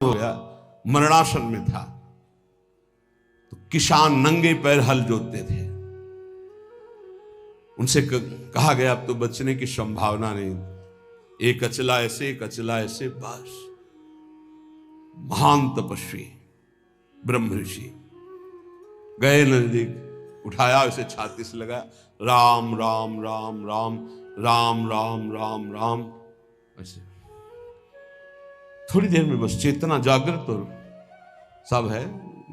हो गया, मरणासन में था, तो किसान नंगे पैर हल जोतते थे। उनसे कहा गया अब तो बचने की संभावना नहीं, एक अचला ऐसे एक अचला ऐसे, बस। महान तपस्वी ब्रह्म ऋषि गए नजदीक, उठाया, उसे छाती से लगा, राम राम राम राम राम राम राम राम। ऐसे थोड़ी देर में बस चेतना जागृत और सब है,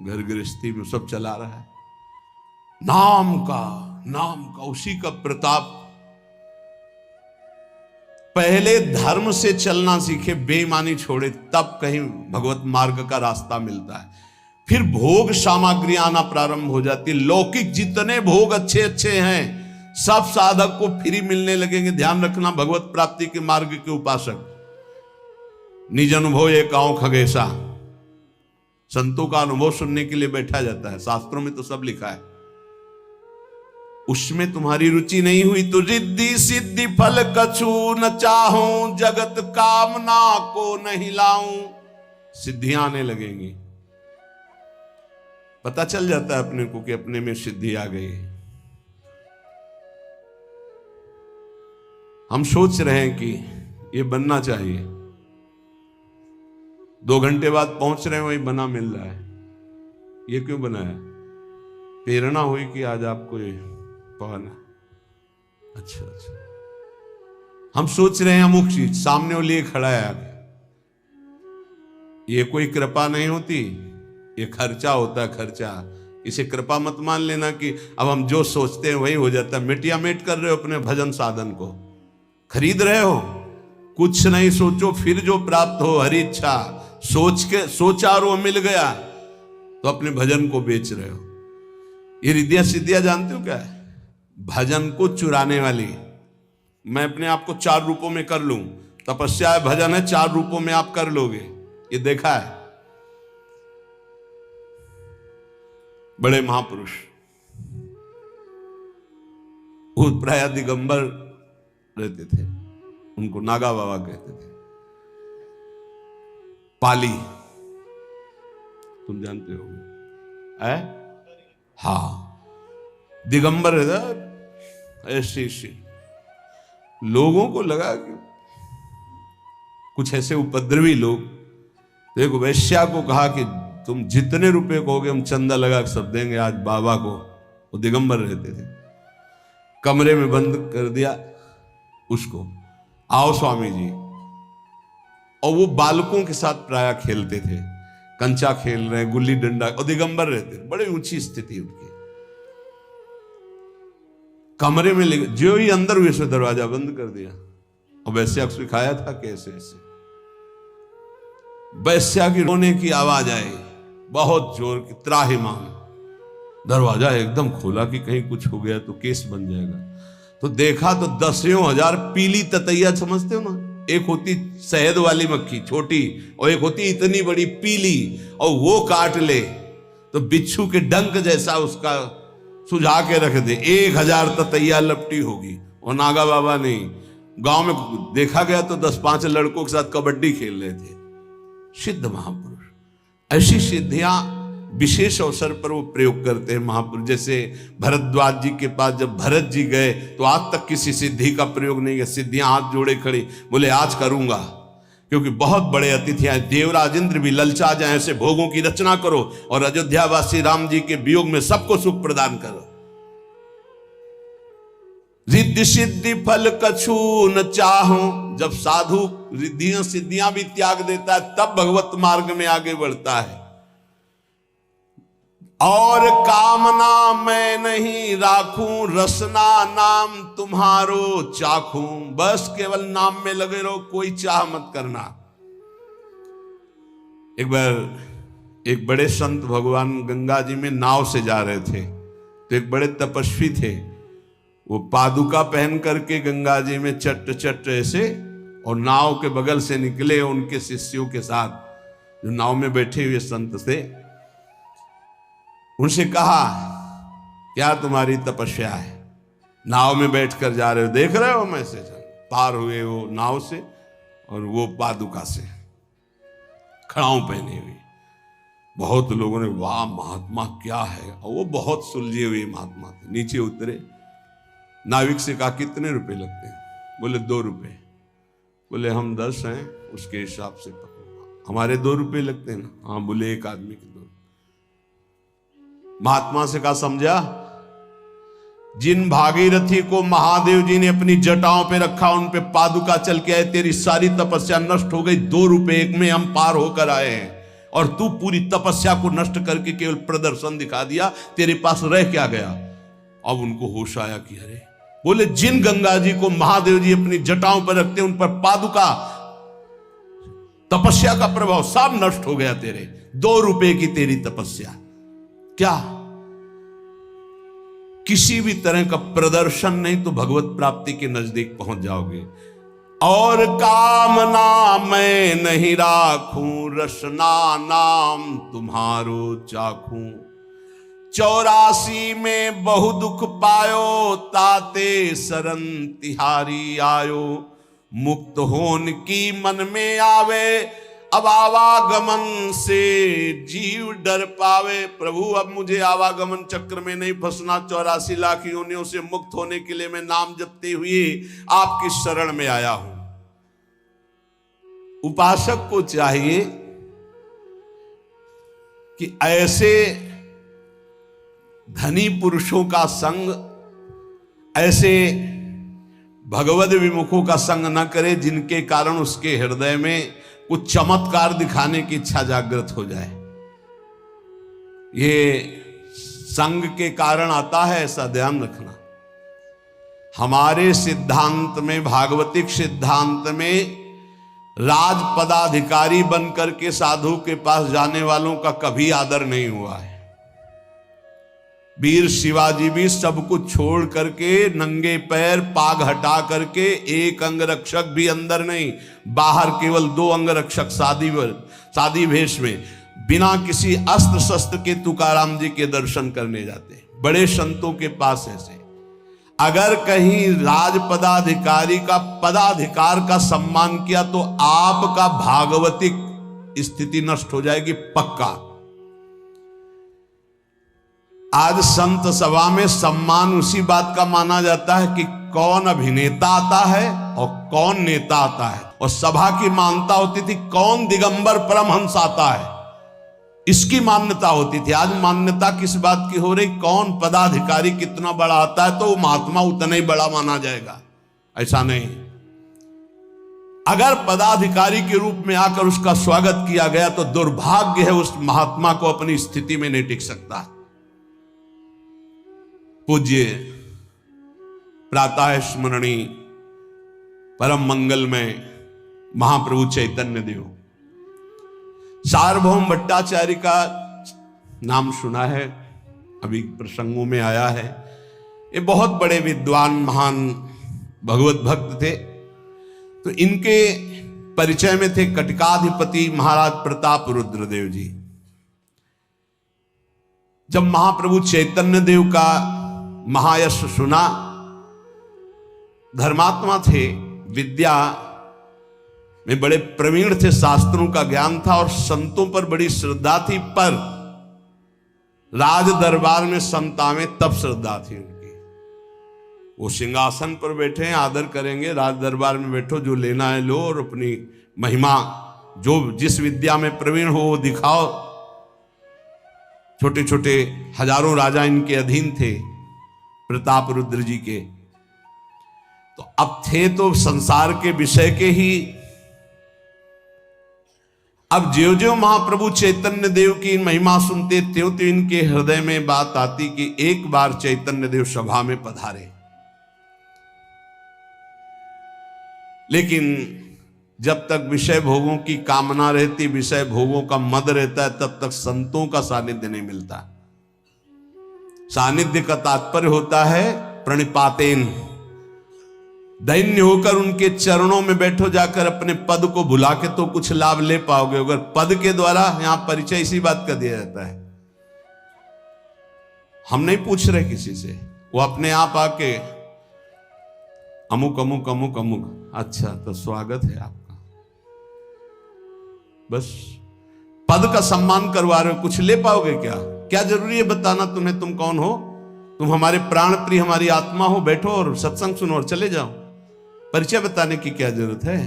घर गृहस्थी में सब चला रहा है। नाम का उसी का प्रताप। पहले धर्म से चलना सीखे, बेईमानी छोड़े, तब कहीं भगवत मार्ग का रास्ता मिलता है। फिर भोग सामग्री आना प्रारंभ हो जाती है। लौकिक जितने भोग अच्छे अच्छे हैं सब साधक को फ्री मिलने लगेंगे। ध्यान रखना, भगवत प्राप्ति के मार्ग के उपासक निज अनुभव एक आंव खगेशा, संतों का अनुभव सुनने के लिए बैठा जाता है। शास्त्रों में तो सब लिखा है। उसमें तुम्हारी रुचि नहीं हुई तो रिद्धि सिद्धि फल कछु न चाहूं, जगत कामना को नहीं लाऊं। सिद्धियां आने लगेंगी, पता चल जाता है अपने को कि अपने में सिद्धि आ गई। हम सोच रहे हैं कि ये बनना चाहिए, 2 घंटे बाद पहुंच रहे हैं वही बना मिल रहा है। ये क्यों बनाया? प्रेरणा हुई कि आज आपको ये पाना। अच्छा, हम सोच रहे हैं अमुक चीज, सामने वो लिए खड़ा है आगे। ये कोई कृपा नहीं होती, ये खर्चा होता है, खर्चा। इसे कृपा मत मान लेना कि अब हम जो सोचते हैं वही हो जाता है। मिटिया मेट कर रहे हो अपने भजन साधन को, खरीद रहे हो। कुछ नहीं सोचो, फिर जो प्राप्त हो हरि इच्छा, सोच के सोचा और वो मिल गया, तो अपने भजन को बेच रहे हो। ये रिद्धियां सिद्धियां जानते हो क्या है? भजन को चुराने वाली। मैं अपने आप को 4 रूपों में कर लूं, तपस्या है, भजन है, 4 रूपों में आप कर लोगे। ये देखा है बड़े महापुरुष, भूत प्राय दिगंबर रहते थे, उनको नागा बाबा कहते थे। पाली तुम जानते हो, हाँ, दिगंबर रहता। ऐसे लोगों को लगा कि कुछ ऐसे उपद्रवी लोग, तो एक वैश्या को कहा कि तुम जितने रुपए कहोगे हम चंदा लगा सब देंगे आज बाबा को। वो दिगंबर रहते थे। कमरे में बंद कर दिया उसको, आओ स्वामी जी। और वो बालकों के साथ प्राय खेलते थे, कंचा खेल रहे, गुल्ली डंडा, और दिगंबर रहते थे। बड़ी ऊंची स्थिति उनकी। कमरे में ले जो ही अंदर हुए सो दरवाजा बंद कर दिया। और वैश्या को सिखाया था कैसे ऐसे। वैश्या की रोने की आवाज आई, बहुत जोर की, त्राहिमाम। दरवाजा एकदम खोला कि कहीं कुछ हो गया तो केस बन जाएगा। तो देखा तो 10,000 पीली ततैया, समझते हो ना, एक होती शहद वाली मक्खी छोटी, और एक होती इतनी बड़ी पीली, और वो काट ले तो बिच्छू के डंक जैसा उसका सुझा के रख दे, 1000 ततैया लपटी होगी। और नागा बाबा नहीं, गांव में देखा गया तो 10-5 लड़कों के साथ कबड्डी खेल रहे थे। सिद्ध महापुरुष ऐसी सिद्धियां विशेष अवसर पर वो प्रयोग करते हैं महापुरुष। जैसे भरद्वाज जी के पास जब भरत जी गए तो आज तक किसी सिद्धि का प्रयोग नहीं किया। सिद्धियां हाथ जोड़े खड़ी, बोले आज करूंगा, क्योंकि बहुत बड़े अतिथि आए। देवराज इंद्र भी ललचा जाए, ऐसे भोगों की रचना करो और अयोध्यावासी राम जी के वियोग में सबको सुख प्रदान करो। रिद्धि सिद्धि फल कछु न चाहूं। जब साधु रिद्धियां सिद्धियां भी त्याग देता है तब भगवत मार्ग में आगे बढ़ता है। और कामना मैं नहीं राखूं, रसना नाम तुम्हारो चाखूं। बस केवल नाम में लगे रहो, कोई चाह मत करना। एक बार एक बड़े संत भगवान गंगा जी में नाव से जा रहे थे, तो एक बड़े तपस्वी थे, वो पादुका पहन करके गंगा जी में चट चट ऐसे, और नाव के बगल से निकले उनके शिष्यों के साथ, जो नाव में बैठे हुए संत थे। उनसे कहा क्या तुम्हारी तपस्या है? नाव में बैठकर जा रहे हो, देख रहे हो मैसेज। पार हुए वो नाव से और वो पादुका से। खड़ाऊं पहने हुए। बहुत लोगों ने वाह महात्मा क्या है, और वो बहुत सुलझे हुए महात्मा थे। नीचे उतरे, नाविक से कहा कितने रुपए लगते हैं? बोले 2 रुपए। बोले हम 10 हैं, उसके हिसाब से पकड़ो। हमारे 2 रुपए लगते हैं ना? हाँ। बोले एक आदमी के 2। महात्मा से कहा समझा, जिन भागीरथी को महादेव जी ने अपनी जटाओं पे रखा, उन पे पादुका चल के आए, तेरी सारी तपस्या नष्ट हो गई। 2 रुपए एक में हम पार होकर आए हैं, और तू पूरी तपस्या को नष्ट करके केवल प्रदर्शन दिखा दिया, तेरे पास रह क्या गया? अब उनको होश आया कि अरे, बोले जिन गंगा जी को महादेव जी अपनी जटाओं पर रखते, उन पर पादुका, तपस्या का प्रभाव सब नष्ट हो गया तेरे। 2 रुपए की तेरी तपस्या, क्या किसी भी तरह का प्रदर्शन नहीं तो भगवत प्राप्ति के नजदीक पहुंच जाओगे। और कामना मैं नहीं राखूं, रसना नाम तुम्हारो चाखूं। 84 में बहु दुख पायो, ताते शरण तिहारी आयो। मुक्त होन की मन में आवे, अब आवागमन से जीव डर पावे। प्रभु अब मुझे आवागमन चक्र में नहीं फंसना, 84 लाख योनियों से मुक्त होने के लिए मैं नाम जपते हुए आपकी शरण में आया हूं। उपासक को चाहिए कि ऐसे धनी पुरुषों का संग, ऐसे भगवद विमुखों का संग न करे जिनके कारण उसके हृदय में कुछ चमत्कार दिखाने की इच्छा जागृत हो जाए। ये संग के कारण आता है, ऐसा ध्यान रखना। हमारे सिद्धांत में, भागवतिक सिद्धांत में, राज पदाधिकारी बनकर के साधु के पास जाने वालों का कभी आदर नहीं हुआ है। वीर शिवाजी भी सब कुछ छोड़ करके, नंगे पैर, पाग हटा करके, एक अंगरक्षक भी अंदर नहीं, बाहर केवल 2 अंगरक्षक सादी भेष में, बिना किसी अस्त्र शस्त्र के तुकाराम जी के दर्शन करने जाते। बड़े संतों के पास ऐसे, अगर कहीं राज पदाधिकारी का पदाधिकार का सम्मान किया तो आपका भागवतिक स्थिति नष्ट हो जाएगी, पक्का। आज संत सभा में सम्मान उसी बात का माना जाता है कि कौन अभिनेता आता है और कौन नेता आता है, और सभा की मान्यता होती थी कौन दिगंबर परमहंस आता है, इसकी मान्यता होती थी। आज मान्यता किस बात की हो रही? कौन पदाधिकारी कितना बड़ा आता है तो वो महात्मा उतना ही बड़ा माना जाएगा, ऐसा नहीं। अगर पदाधिकारी के रूप में आकर उसका स्वागत किया गया तो दुर्भाग्य है उस महात्मा को अपनी स्थिति में नहीं टिक सकता। पूज्य प्रातः स्मरणी परम मंगल में महाप्रभु चैतन्य देव, सार्वभौम भट्टाचार्य का नाम सुना है, अभी प्रसंगों में आया है। ये बहुत बड़े विद्वान महान भगवत भक्त थे। तो इनके परिचय में थे कटकाधिपति महाराज प्रताप रुद्रदेव जी। जब महाप्रभु चैतन्य देव का महायश सुना, धर्मात्मा थे, विद्या में बड़े प्रवीण थे, शास्त्रों का ज्ञान था और संतों पर बड़ी श्रद्धा थी, पर राज दरबार में संतावें तब श्रद्धा थी उनकी। वो सिंहासन पर बैठे हैं, आदर करेंगे, राज दरबार में बैठो, जो लेना है लो और अपनी महिमा, जो जिस विद्या में प्रवीण हो वो दिखाओ। छोटे छोटे हजारों राजा इनके अधीन थे प्रताप रुद्र जी के। तो अब थे तो संसार के विषय के ही। अब ज्यों ज्यों महाप्रभु चैतन्य देव की महिमा सुनते त्यों त्यों इनके हृदय में बात आती कि एक बार चैतन्य देव सभा में पधारे। लेकिन जब तक विषय भोगों की कामना रहती, विषय भोगों का मद रहता है, तब तक संतों का सानिध्य नहीं मिलता। सानिध्य का तात्पर्य होता है प्रणिपातेन, दैन्य होकर उनके चरणों में बैठो, जाकर अपने पद को भुला के तो कुछ लाभ ले पाओगे। अगर पद के द्वारा, यहां परिचय इसी बात का दिया जाता है, हम नहीं पूछ रहे किसी से, वो अपने आप आके अमुक अमुक अमुक अमुक, अच्छा तो स्वागत है आपका, बस पद का सम्मान करवा रहे हो, कुछ ले पाओगे क्या? क्या जरूरी है बताना तुम्हें तुम कौन हो? तुम हमारे प्राण प्रिय, हमारी आत्मा हो, बैठो और सत्संग सुनो और चले जाओ। परिचय बताने की क्या जरूरत है?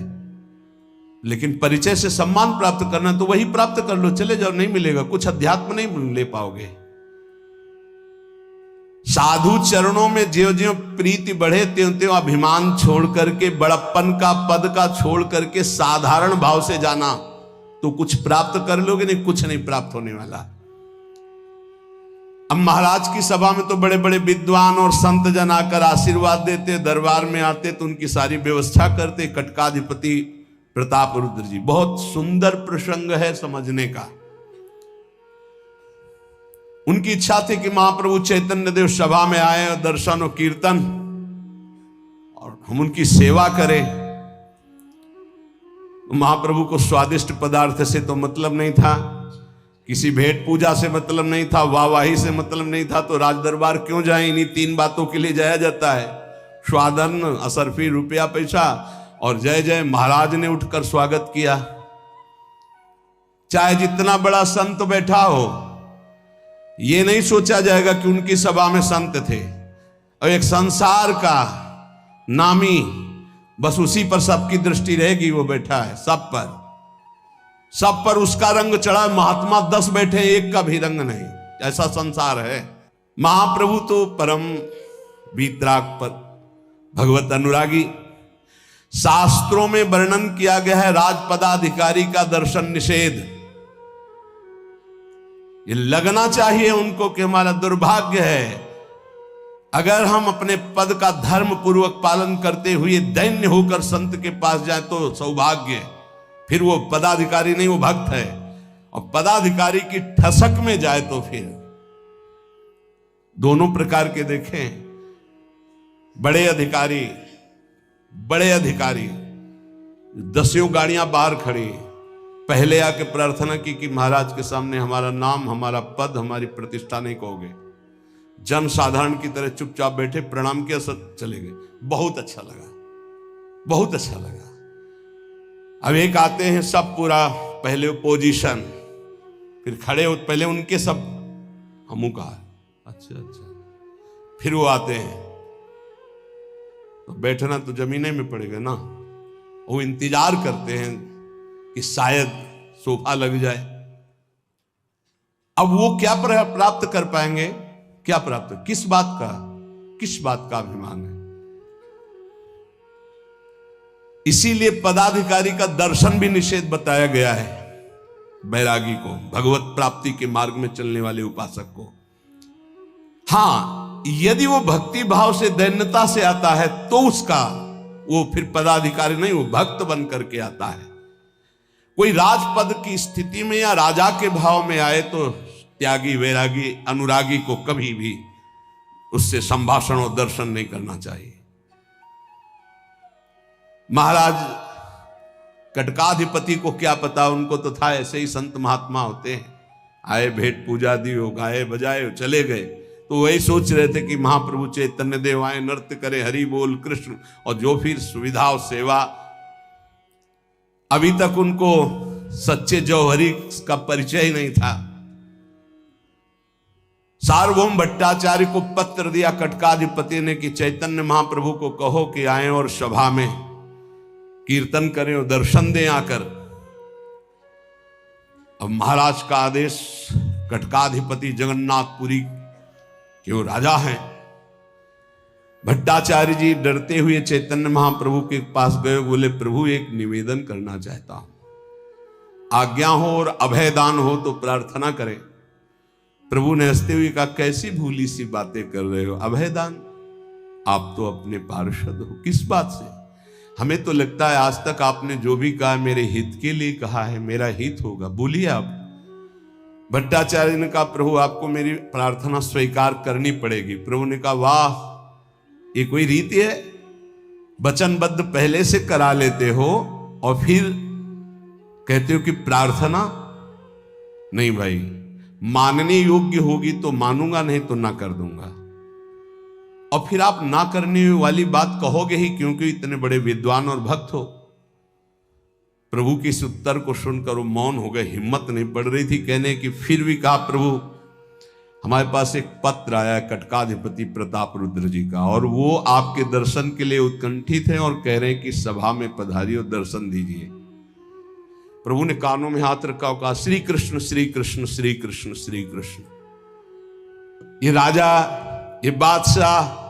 लेकिन परिचय से सम्मान प्राप्त करना तो वही प्राप्त कर लो, चले जाओ। नहीं मिलेगा, कुछ अध्यात्म नहीं ले पाओगे। साधु चरणों में ज्यों ज्यों प्रीति बढ़े त्यों त्यों अभिमान छोड़ करके, बड़प्पन का पद का छोड़ करके साधारण भाव से जाना तो कुछ प्राप्त कर लोगे, नहीं कुछ नहीं प्राप्त होने वाला। अब महाराज की सभा में तो बड़े बड़े विद्वान और संत जन आकर आशीर्वाद देते, दरबार में आते तो उनकी सारी व्यवस्था करते। कटकाधिपति प्रताप रुद्र जी, बहुत सुंदर प्रसंग है समझने का। उनकी इच्छा थी कि महाप्रभु चैतन्य देव सभा में आए और दर्शन और कीर्तन और हम उनकी सेवा करें। महाप्रभु को स्वादिष्ट पदार्थ से तो मतलब नहीं था, किसी भेंट पूजा से मतलब नहीं था, वाहवाही से मतलब नहीं था, तो राज दरबार क्यों जाए? इन्हीं तीन बातों के लिए जाया जाता है, स्वादन, असरफी, रुपया पैसा और जय जय। महाराज ने उठकर स्वागत किया। चाहे जितना बड़ा संत बैठा हो, ये नहीं सोचा जाएगा कि उनकी सभा में संत थे और एक संसार का नामी, बस उसी पर सबकी दृष्टि रहेगी। वो बैठा है, सब पर उसका रंग चढ़ा। महात्मा 10 बैठे, एक का भी रंग नहीं, ऐसा संसार है। महाप्रभु तो परम वीतराग पर भगवत अनुरागी। शास्त्रों में वर्णन किया गया है राजपदाधिकारी का दर्शन निषेध। ये लगना चाहिए उनको कि हमारा दुर्भाग्य है अगर हम अपने पद का धर्म पूर्वक पालन करते हुए दैन्य होकर संत के पास जाए तो सौभाग्य। फिर वो पदाधिकारी नहीं, वो भक्त है। और पदाधिकारी की ठसक में जाए तो फिर दोनों प्रकार के देखें। बड़े अधिकारी 10 गाड़ियां बाहर खड़ी, पहले आके प्रार्थना की कि महाराज के सामने हमारा नाम, हमारा पद, हमारी प्रतिष्ठा नहीं कहोगे। जन साधारण की तरह चुपचाप बैठे, प्रणाम किया, सब चले गए। बहुत अच्छा लगा। अब एक आते हैं सब पूरा पहले पोजीशन, फिर खड़े हो, पहले उनके सब हमू कहा अच्छा, फिर वो आते हैं तो बैठना तो जमीने में पड़ेगा ना। वो इंतजार करते हैं कि शायद सोफा लग जाए। अब वो क्या प्राप्त कर पाएंगे? क्या प्राप्त, किस बात का अभिमान है? इसीलिए पदाधिकारी का दर्शन भी निषेध बताया गया है बैरागी को, भगवत प्राप्ति के मार्ग में चलने वाले उपासक को। हां, यदि वो भक्ति भाव से, दैन्यता से आता है तो उसका वो फिर पदाधिकारी नहीं, वो भक्त बन करके आता है। कोई राजपद की स्थिति में या राजा के भाव में आए तो त्यागी, वैरागी, अनुरागी को कभी भी उससे संभाषण और दर्शन नहीं करना चाहिए। महाराज कटकाधिपति को क्या पता, उनको तो था ऐसे ही संत महात्मा होते हैं, आए, भेंट पूजा दी, हो, गाए बजाए, चले गए। तो वही सोच रहे थे कि महाप्रभु चैतन्य देव आए, नृत्य करे, हरि बोल कृष्ण, और जो फिर सुविधा और सेवा। अभी तक उनको सच्चे जौहरी का परिचय ही नहीं था। सार्वभौम भट्टाचार्य को पत्र दिया कटकाधिपति ने कि चैतन्य महाप्रभु को कहो कि आए और सभा में कीर्तन करें और दर्शन दें आकर। अब महाराज का आदेश, कटकाधिपति जगन्नाथपुरी के वो राजा हैं। भट्टाचार्य जी डरते हुए चैतन्य महाप्रभु के पास गए, बोले प्रभु एक निवेदन करना चाहता हूं, आज्ञा हो और अभयदान हो तो प्रार्थना करें। प्रभु ने हंसते हुए कहा कैसी भूली सी बातें कर रहे हो, अभयदान? आप तो अपने पार्षद हो, किस बात से? हमें तो लगता है आज तक आपने जो भी कहा मेरे हित के लिए कहा है, मेरा हित होगा, बोलिए आप। भट्टाचार्य ने कहा प्रभु आपको मेरी प्रार्थना स्वीकार करनी पड़ेगी। प्रभु ने कहा वाह, ये कोई रीति है? वचनबद्ध पहले से करा लेते हो और फिर कहते हो कि प्रार्थना नहीं। भाई, मानने योग्य होगी तो मानूंगा, नहीं तो ना कर दूंगा। और फिर आप ना करने वाली बात कहोगे ही, क्योंकि इतने बड़े विद्वान और भक्त हो। प्रभु के इस उत्तर को सुनकर वो मौन हो गए, हिम्मत नहीं पड़ रही थी कहने की। फिर भी कहा, प्रभु हमारे पास एक पत्र आया है कटकाधिपति प्रताप रुद्र जी का, और वो आपके दर्शन के लिए उत्कंठित हैं और कह रहे हैं कि सभा में पधारिए और दर्शन दीजिए। प्रभु ने कानों में हाथ रखा और कहा, श्री कृष्ण श्री कृष्ण श्री कृष्ण श्री कृष्ण। ये राजा, ये बादशाह,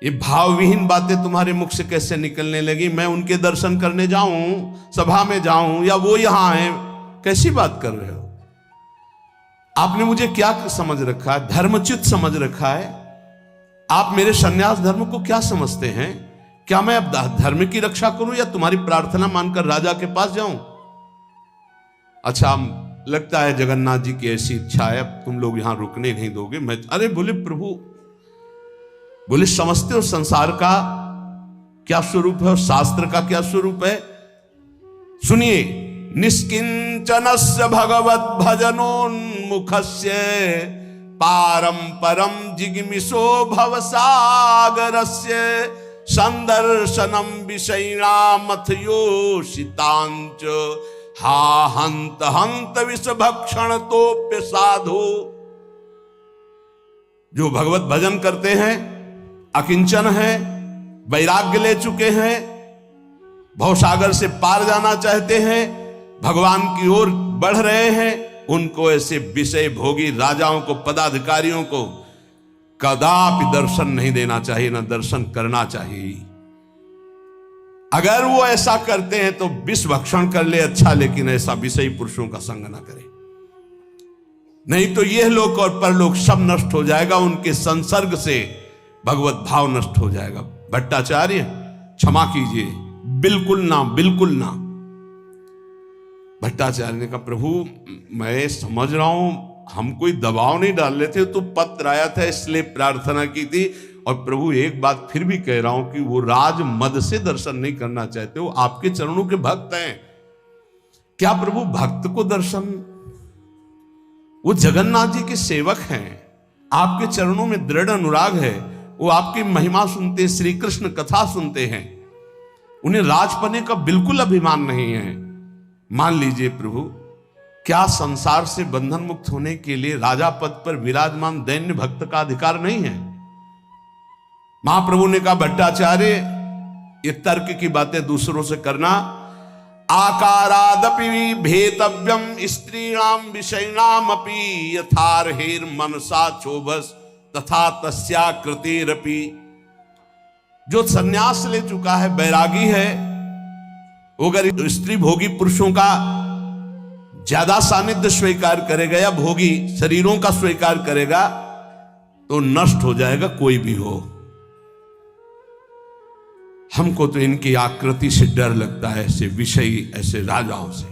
ये भावविहीन बातें तुम्हारे मुख से कैसे निकलने लगी? मैं उनके दर्शन करने जाऊं, सभा में जाऊं, या वो यहां हैं? कैसी बात कर रहे हो? आपने मुझे क्या समझ रखा है? धर्मच्युत समझ रखा है? आप मेरे सन्यास धर्म को क्या समझते हैं? क्या मैं अब धर्म की रक्षा करूं या तुम्हारी प्रार्थना मानकर राजा के पास जाऊं? अच्छा, लगता है जगन्नाथ जी की ऐसी इच्छा है, अब तुम लोग यहां रुकने नहीं दोगे। मैं, अरे बोले प्रभु, बोले समझते हो संसार का क्या स्वरूप है और शास्त्र का क्या स्वरूप है? सुनिए, निष्किंचनस्य भगवत भजनोन्मुखस्य पारंपरम जिगमिषो भवसागरस्य संदर्शनम विषयिणामथ योषितांच हा हंत हंत विषभक्षण तोप्य साधु। जो भगवत भजन करते हैं, अकिंचन है, वैराग्य ले चुके हैं, भवसागर से पार जाना चाहते हैं, भगवान की ओर बढ़ रहे हैं, उनको ऐसे विषय भोगी राजाओं को, पदाधिकारियों को कदापि दर्शन नहीं देना चाहिए, ना दर्शन करना चाहिए। अगर वो ऐसा करते हैं तो विष भक्षण कर ले अच्छा, लेकिन ऐसा विषयी पुरुषों का संग ना करे, नहीं तो यह लोक और परलोक सब नष्ट हो जाएगा। उनके संसर्ग से भगवत भाव नष्ट हो जाएगा। भट्टाचार्य क्षमा कीजिए, बिल्कुल ना, बिल्कुल ना। भट्टाचार्य ने कहा, प्रभु मैं समझ रहा हूं, हम कोई दबाव नहीं डाल रहे थे, तो पत्र आया था इसलिए प्रार्थना की थी। और प्रभु एक बात फिर भी कह रहा हूं कि वो राज मद से दर्शन नहीं करना चाहते, वो आपके चरणों के भक्त हैं। क्या प्रभु भक्त को दर्शन? वो जगन्नाथ जी के सेवक हैं, आपके चरणों में दृढ़ अनुराग है, वो आपकी महिमा सुनते, श्री कृष्ण कथा सुनते हैं, उन्हें राजपने का बिल्कुल अभिमान नहीं है। मान लीजिए प्रभु, क्या संसार से बंधन मुक्त होने के लिए राजा पद पर विराजमान दैन्य भक्त का अधिकार नहीं है? महाप्रभु ने कहा, भट्टाचार्य ये तर्क की बातें दूसरों से करना, आकारादपि भेतव्यम स्त्रीणाम विषयिणाम अपि यथार्हेर मनसा चोभस तथा तस्या कृतिरपि। जो सन्यास ले चुका है, बैरागी है, अगर स्त्री भोगी पुरुषों का ज्यादा सानिध्य स्वीकार करेगा या भोगी शरीरों का स्वीकार करेगा तो नष्ट हो जाएगा, कोई भी हो। हमको तो इनकी आकृति से डर लगता है, ऐसे विषयी, ऐसे राजाओं से।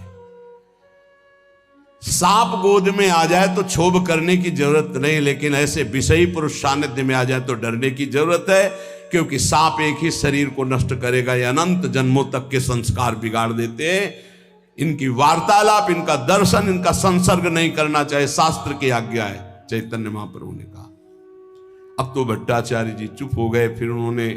सांप गोद में आ जाए तो क्षोभ करने की जरूरत नहीं, लेकिन ऐसे विषयी पुरुष सानिध्य में आ जाए तो डरने की जरूरत है, क्योंकि सांप एक ही शरीर को नष्ट करेगा, ये अनंत जन्मों तक के संस्कार बिगाड़ देते हैं। इनकी वार्तालाप, इनका दर्शन, इनका संसर्ग नहीं करना चाहिए, शास्त्र की आज्ञा है, चैतन्य महाप्रभु ने कहा। अब तो भट्टाचार्य जी चुप हो गए, फिर उन्होंने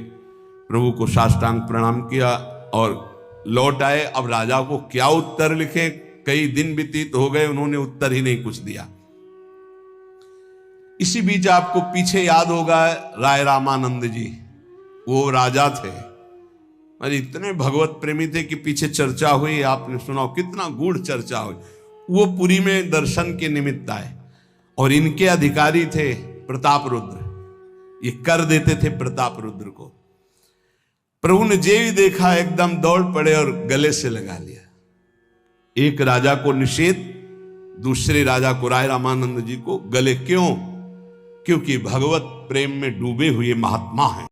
प्रभु को साष्टांग प्रणाम किया और लौट आए। अब राजा को क्या उत्तर लिखे, कई दिन व्यतीत हो गए, उन्होंने उत्तर ही नहीं कुछ दिया। इसी बीच आपको पीछे याद होगा राय रामानंद जी, वो राजा थे, अरे इतने भगवत प्रेमी थे कि पीछे चर्चा हुई, आपने सुना, कितना गूढ़ चर्चा हुई। वो पुरी में दर्शन के निमित्त आए और इनके अधिकारी थे प्रताप रुद्र, ये कर देते थे प्रताप रुद्र को। प्रभु ने जे ही देखा एकदम दौड़ पड़े और गले से लगा लिया। एक राजा को निषेध, दूसरे राजा को, राय रामानंद जी को गले। क्यों? क्योंकि भगवत प्रेम में डूबे हुए महात्मा हैं।